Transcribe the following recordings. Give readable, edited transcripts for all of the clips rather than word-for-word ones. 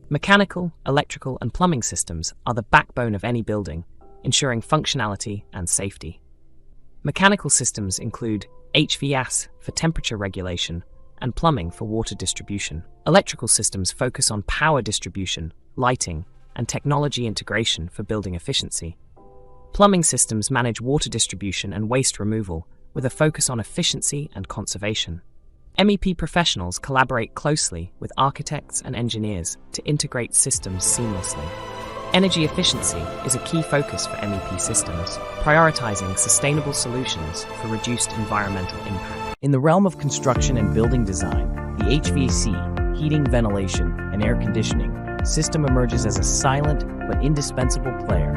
Mechanical, electrical, and plumbing systems are the backbone of any building, ensuring functionality and safety. Mechanical systems include HVAC for temperature regulation and plumbing for water distribution. Electrical systems focus on power distribution, lighting, and technology integration for building efficiency. Plumbing systems manage water distribution and waste removal with a focus on efficiency and conservation. MEP professionals collaborate closely with architects and engineers to integrate systems seamlessly. Energy efficiency is a key focus for MEP systems, prioritizing sustainable solutions for reduced environmental impact. In the realm of construction and building design, the HVAC, heating, ventilation, and air conditioning system emerges as a silent but indispensable player,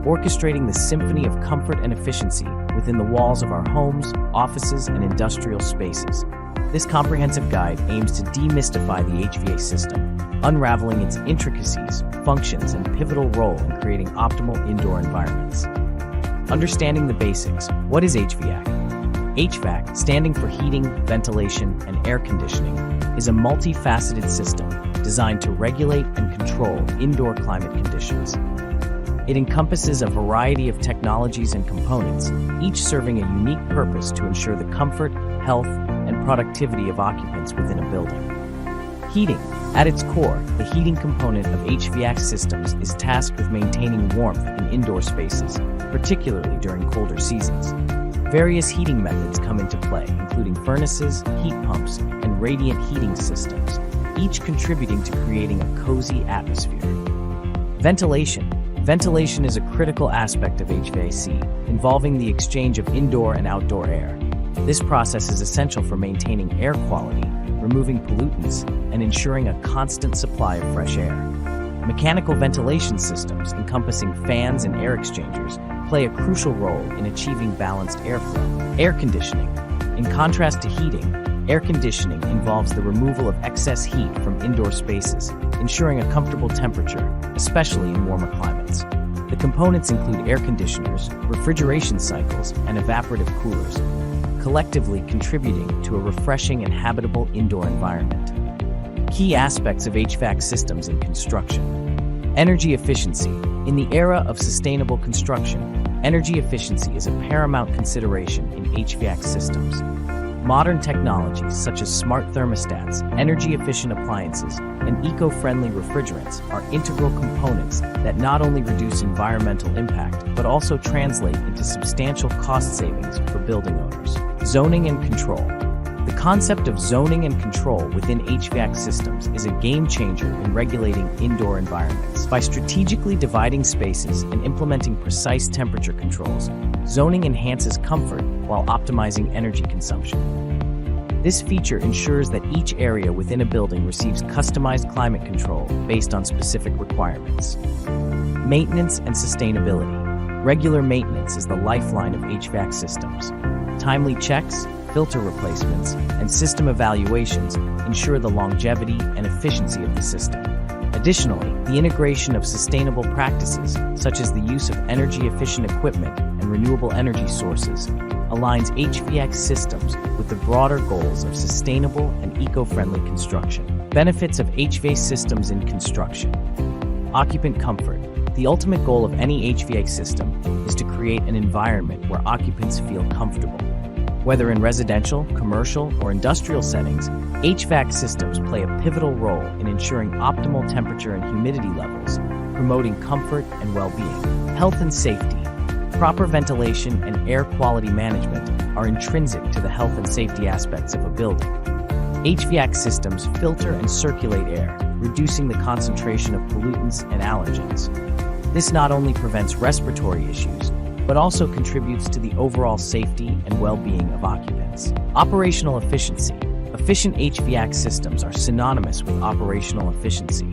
orchestrating the symphony of comfort and efficiency within the walls of our homes, offices, and industrial spaces. This comprehensive guide aims to demystify the HVAC system, unraveling its intricacies, functions, and pivotal role in creating optimal indoor environments. Understanding the basics, what is HVAC? HVAC, standing for heating, ventilation, and air conditioning, is a multifaceted system designed to regulate and control indoor climate conditions. It encompasses a variety of technologies and components, each serving a unique purpose to ensure the comfort, health, and productivity of occupants within a building. Heating. At its core, the heating component of HVAC systems is tasked with maintaining warmth in indoor spaces, particularly during colder seasons. Various heating methods come into play, including furnaces, heat pumps, and radiant heating systems, each contributing to creating a cozy atmosphere. Ventilation. Ventilation is a critical aspect of HVAC, involving the exchange of indoor and outdoor air. This process is essential for maintaining air quality, removing pollutants, and ensuring a constant supply of fresh air. Mechanical ventilation systems, encompassing fans and air exchangers, play a crucial role in achieving balanced airflow. Air conditioning. In contrast to heating, air conditioning involves the removal of excess heat from indoor spaces, ensuring a comfortable temperature, especially in warmer climates. The components include air conditioners, refrigeration cycles, and evaporative coolers, collectively contributing to a refreshing and habitable indoor environment. Key aspects of HVAC systems in construction. Energy efficiency. In the era of sustainable construction, energy efficiency is a paramount consideration in HVAC systems. Modern technologies such as smart thermostats, energy-efficient appliances, and eco-friendly refrigerants are integral components that not only reduce environmental impact, but also translate into substantial cost savings for building owners. Zoning and control. The concept of zoning and control within HVAC systems is a game changer in regulating indoor environments. By strategically dividing spaces and implementing precise temperature controls, zoning enhances comfort while optimizing energy consumption. This feature ensures that each area within a building receives customized climate control based on specific requirements. Maintenance and sustainability. Regular maintenance is the lifeline of HVAC systems. Timely checks, filter replacements, and system evaluations ensure the longevity and efficiency of the system. Additionally, the integration of sustainable practices, such as the use of energy-efficient equipment and renewable energy sources, aligns HVAC systems with the broader goals of sustainable and eco-friendly construction. Benefits of HVAC systems in construction. Occupant comfort. The ultimate goal of any HVAC system is to create an environment where occupants feel comfortable. Whether in residential, commercial, or industrial settings, HVAC systems play a pivotal role in ensuring optimal temperature and humidity levels, promoting comfort and well-being. Health and safety. Proper ventilation and air quality management are intrinsic to the health and safety aspects of a building. HVAC systems filter and circulate air, reducing the concentration of pollutants and allergens. This not only prevents respiratory issues, but also contributes to the overall safety and well-being of occupants. Operational efficiency. Efficient HVAC systems are synonymous with operational efficiency.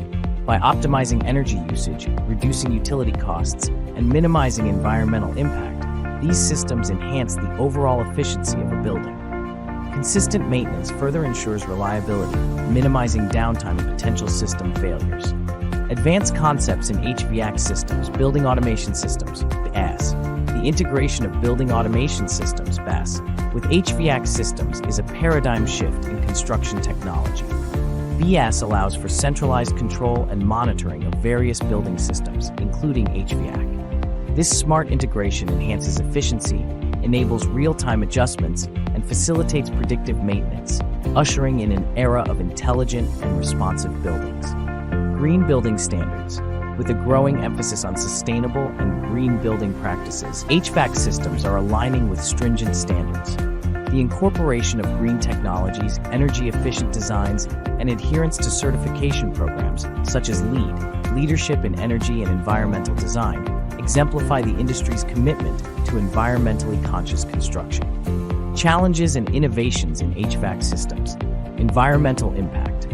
By optimizing energy usage, reducing utility costs, and minimizing environmental impact, these systems enhance the overall efficiency of a building. Consistent maintenance further ensures reliability, minimizing downtime and potential system failures. Advanced concepts in HVAC systems, building automation systems, BAS. The integration of building automation systems, BAS, with HVAC systems is a paradigm shift in construction technology. VS allows for centralized control and monitoring of various building systems, including HVAC. This smart integration enhances efficiency, enables real-time adjustments, and facilitates predictive maintenance, ushering in an era of intelligent and responsive buildings. Green building standards. With a growing emphasis on sustainable and green building practices, HVAC systems are aligning with stringent standards. The incorporation of green technologies, energy-efficient designs, and adherence to certification programs such as LEED, Leadership in Energy and Environmental Design, exemplify the industry's commitment to environmentally conscious construction. Challenges and innovations in HVAC systems. Environmental impact.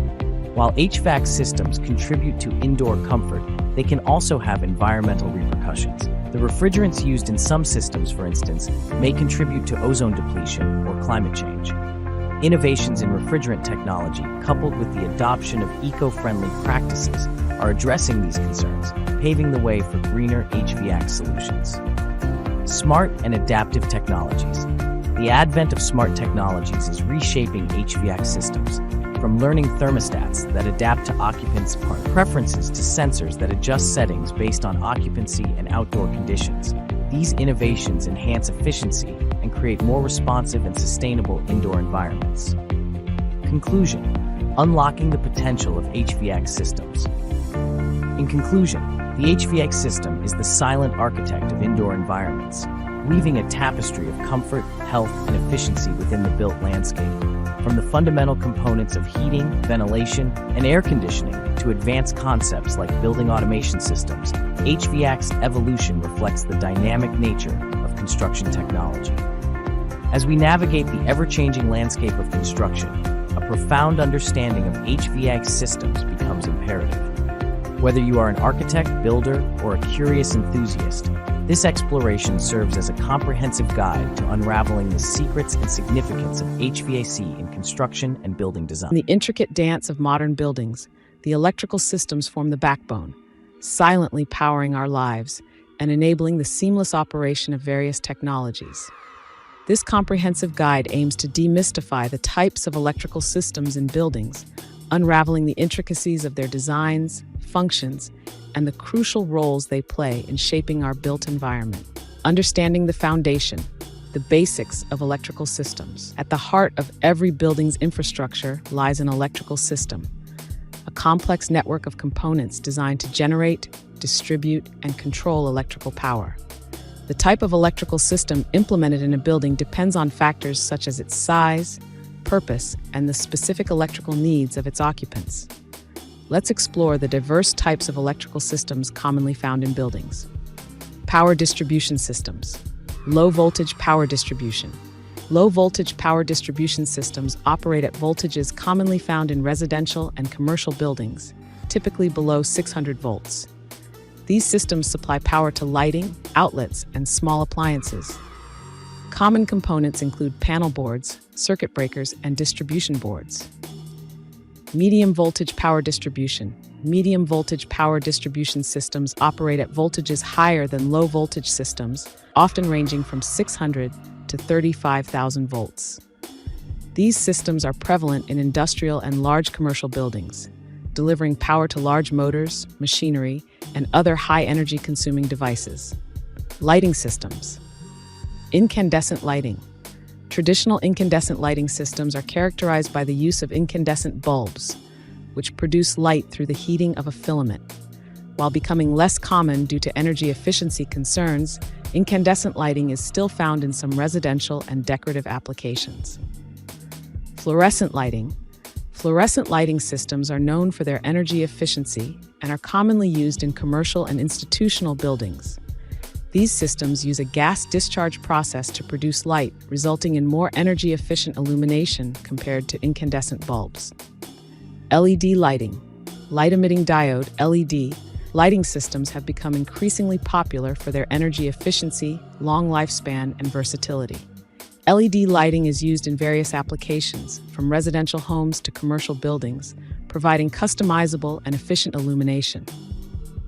While HVAC systems contribute to indoor comfort, they can also have environmental repercussions. The refrigerants used in some systems, for instance, may contribute to ozone depletion or climate change. Innovations in refrigerant technology, coupled with the adoption of eco-friendly practices, are addressing these concerns, paving the way for greener HVAC solutions. Smart and adaptive technologies. The advent of smart technologies is reshaping HVAC systems, from learning thermostats that adapt to occupants' preferences to sensors that adjust settings based on occupancy and outdoor conditions. These innovations enhance efficiency and create more responsive and sustainable indoor environments. Conclusion: unlocking the potential of HVAC systems. In conclusion, the HVAC system is the silent architect of indoor environments, weaving a tapestry of comfort, health, and efficiency within the built landscape. From the fundamental components of heating, ventilation, and air conditioning to advanced concepts like building automation systems, HVAC's evolution reflects the dynamic nature of construction technology. As we navigate the ever-changing landscape of construction, a profound understanding of HVAC systems becomes imperative. Whether you are an architect, builder, or a curious enthusiast, this exploration serves as a comprehensive guide to unraveling the secrets and significance of HVAC in construction and building design. In the intricate dance of modern buildings, the electrical systems form the backbone, silently powering our lives and enabling the seamless operation of various technologies. This comprehensive guide aims to demystify the types of electrical systems in buildings, unraveling the intricacies of their designs, functions, and the crucial roles they play in shaping our built environment. Understanding the foundation, the basics of electrical systems. At the heart of every building's infrastructure lies an electrical system, a complex network of components designed to generate, distribute, and control electrical power. The type of electrical system implemented in a building depends on factors such as its size, purpose, and the specific electrical needs of its occupants. Let's explore the diverse types of electrical systems commonly found in buildings. Power distribution systems. Low voltage power distribution. Low voltage power distribution systems operate at voltages commonly found in residential and commercial buildings, typically below 600 volts. These systems supply power to lighting, outlets, and small appliances. Common components include panel boards, circuit breakers, and distribution boards. Medium voltage power distribution. Medium voltage power distribution systems operate at voltages higher than low voltage systems, often ranging from 600 to 35,000 volts. These systems are prevalent in industrial and large commercial buildings, delivering power to large motors, machinery, and other high-energy consuming devices. Lighting systems. Incandescent lighting. Traditional incandescent lighting systems are characterized by the use of incandescent bulbs, which produce light through the heating of a filament. While becoming less common due to energy efficiency concerns, incandescent lighting is still found in some residential and decorative applications. Fluorescent lighting. Fluorescent lighting systems are known for their energy efficiency and are commonly used in commercial and institutional buildings. These systems use a gas discharge process to produce light, resulting in more energy-efficient illumination compared to incandescent bulbs. LED lighting. Light-emitting diode (LED) lighting systems have become increasingly popular for their energy efficiency, long lifespan, and versatility. LED lighting is used in various applications, from residential homes to commercial buildings, providing customizable and efficient illumination.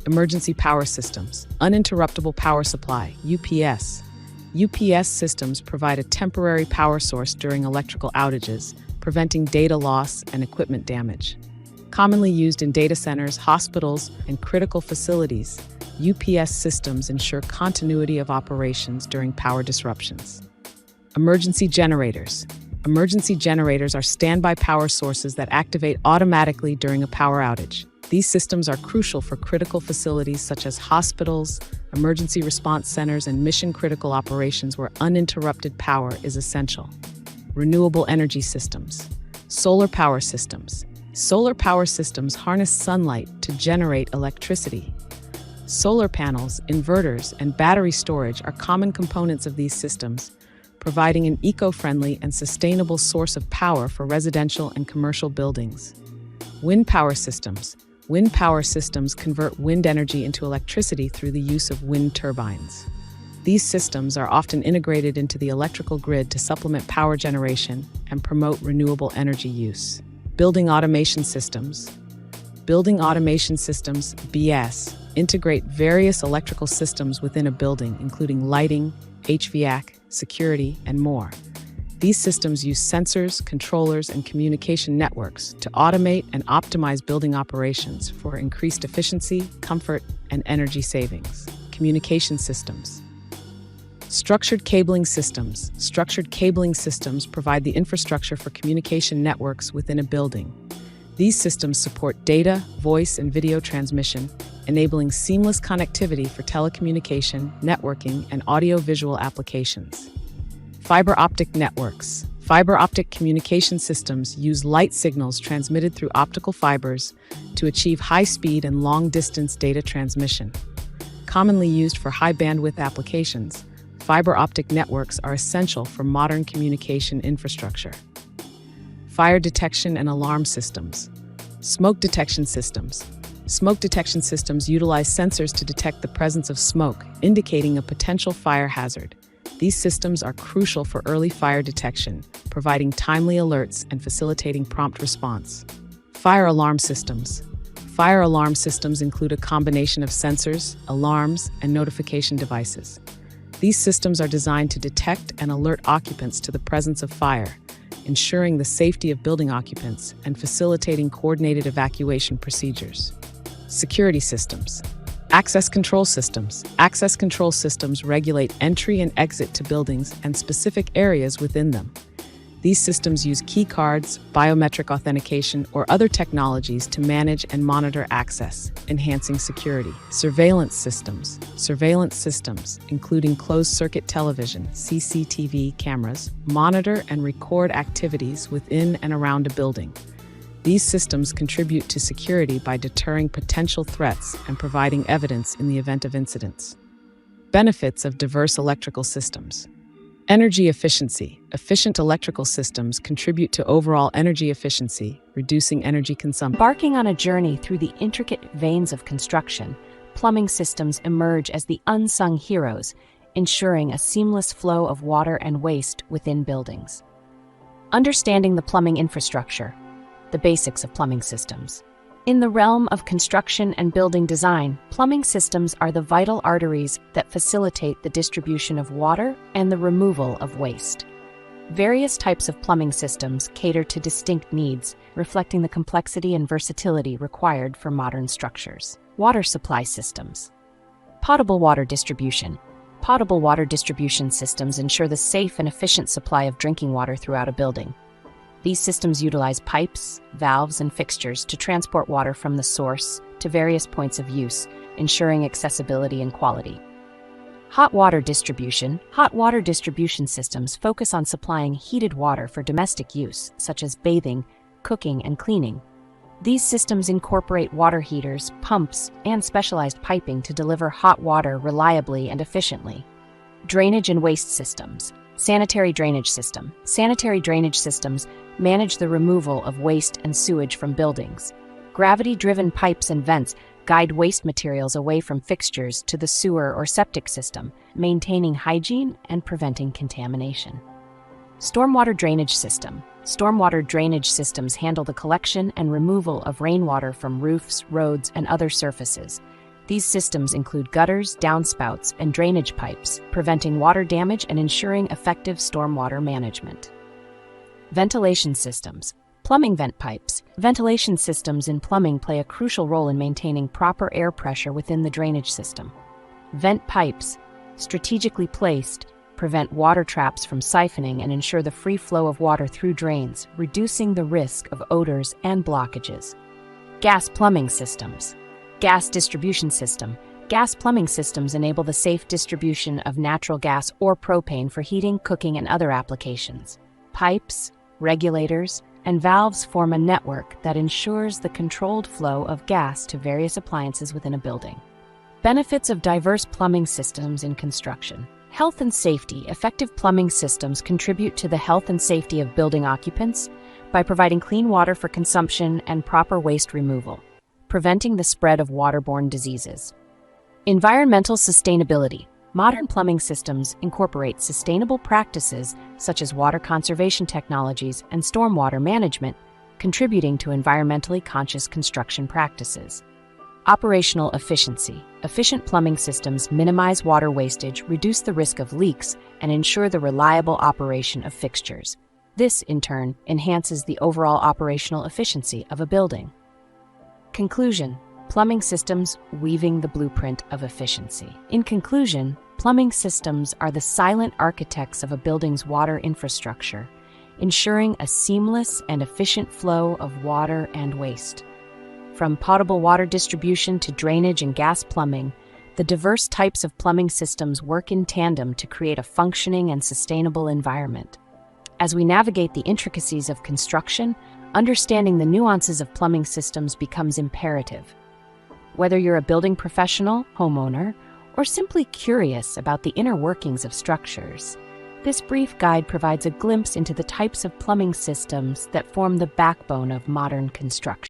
Emergency power systems. Uninterruptible power supply, UPS. UPS systems provide a temporary power source during electrical outages, preventing data loss and equipment damage. Commonly used in data centers, hospitals, and critical facilities, UPS systems ensure continuity of operations during power disruptions. Emergency generators. Emergency generators are standby power sources that activate automatically during a power outage. These systems are crucial for critical facilities such as hospitals, emergency response centers, and mission-critical operations where uninterrupted power is essential. Renewable energy systems. Solar power systems. Solar power systems harness sunlight to generate electricity. Solar panels, inverters, and battery storage are common components of these systems, providing an eco-friendly and sustainable source of power for residential and commercial buildings. Wind power systems. Wind power systems convert wind energy into electricity through the use of wind turbines. These systems are often integrated into the electrical grid to supplement power generation and promote renewable energy use. Building automation systems. Building automation systems, BS, integrate various electrical systems within a building, including lighting, HVAC, security, and more. These systems use sensors, controllers, and communication networks to automate and optimize building operations for increased efficiency, comfort, and energy savings. Communication systems. Structured cabling systems. Structured cabling systems provide the infrastructure for communication networks within a building. These systems support data, voice, and video transmission, enabling seamless connectivity for telecommunication, networking, and audio-visual applications. Fiber optic networks. Fiber optic communication systems use light signals transmitted through optical fibers to achieve high-speed and long-distance data transmission. Commonly used for high-bandwidth applications, fiber optic networks are essential for modern communication infrastructure. Fire detection and alarm systems. Smoke detection systems. Smoke detection systems utilize sensors to detect the presence of smoke, indicating a potential fire hazard. These systems are crucial for early fire detection, providing timely alerts and facilitating prompt response. Fire alarm systems. Fire alarm systems include a combination of sensors, alarms, and notification devices. These systems are designed to detect and alert occupants to the presence of fire, ensuring the safety of building occupants and facilitating coordinated evacuation procedures. Security systems. Access control systems. Access control systems regulate entry and exit to buildings and specific areas within them. These systems use key cards, biometric authentication, or other technologies to manage and monitor access, enhancing security. Surveillance systems. Surveillance systems, including closed-circuit television, CCTV cameras, monitor and record activities within and around a building. These systems contribute to security by deterring potential threats and providing evidence in the event of incidents. Benefits of diverse electrical systems. Energy efficiency. Efficient electrical systems contribute to overall energy efficiency, reducing energy consumption. Embarking on a journey through the intricate veins of construction, plumbing systems emerge as the unsung heroes, ensuring a seamless flow of water and waste within buildings. Understanding the plumbing infrastructure, the basics of plumbing systems. In the realm of construction and building design, plumbing systems are the vital arteries that facilitate the distribution of water and the removal of waste. Various types of plumbing systems cater to distinct needs, reflecting the complexity and versatility required for modern structures. Water supply systems. Potable water distribution. Potable water distribution systems ensure the safe and efficient supply of drinking water throughout a building. These systems utilize pipes, valves, and fixtures to transport water from the source to various points of use, ensuring accessibility and quality. Hot water distribution. Hot water distribution systems focus on supplying heated water for domestic use, such as bathing, cooking, and cleaning. These systems incorporate water heaters, pumps, and specialized piping to deliver hot water reliably and efficiently. Drainage and waste systems. Sanitary drainage system. Sanitary drainage systems manage the removal of waste and sewage from buildings. Gravity-driven pipes and vents guide waste materials away from fixtures to the sewer or septic system, maintaining hygiene and preventing contamination. Stormwater drainage system. Stormwater drainage systems handle the collection and removal of rainwater from roofs, roads, and other surfaces. These systems include gutters, downspouts, and drainage pipes, preventing water damage and ensuring effective stormwater management. Ventilation systems. Plumbing vent pipes. Ventilation systems in plumbing play a crucial role in maintaining proper air pressure within the drainage system. Vent pipes, strategically placed, prevent water traps from siphoning and ensure the free flow of water through drains, reducing the risk of odors and blockages. Gas plumbing systems. Gas distribution system. Gas plumbing systems enable the safe distribution of natural gas or propane for heating, cooking, and other applications. Pipes, regulators, and valves form a network that ensures the controlled flow of gas to various appliances within a building. Benefits of diverse plumbing systems in construction. Health and safety. Effective plumbing systems contribute to the health and safety of building occupants by providing clean water for consumption and proper waste removal, preventing the spread of waterborne diseases. Environmental sustainability. Modern plumbing systems incorporate sustainable practices such as water conservation technologies and stormwater management, contributing to environmentally conscious construction practices. Operational efficiency. Efficient plumbing systems minimize water wastage, reduce the risk of leaks, and ensure the reliable operation of fixtures. This, in turn, enhances the overall operational efficiency of a building. Conclusion. Plumbing systems weaving the blueprint of efficiency. In conclusion, plumbing systems are the silent architects of a building's water infrastructure, ensuring a seamless and efficient flow of water and waste. From potable water distribution to drainage and gas plumbing, the diverse types of plumbing systems work in tandem to create a functioning and sustainable environment. As we navigate the intricacies of construction, understanding the nuances of plumbing systems becomes imperative. Whether you're a building professional, homeowner, or simply curious about the inner workings of structures, this brief guide provides a glimpse into the types of plumbing systems that form the backbone of modern construction.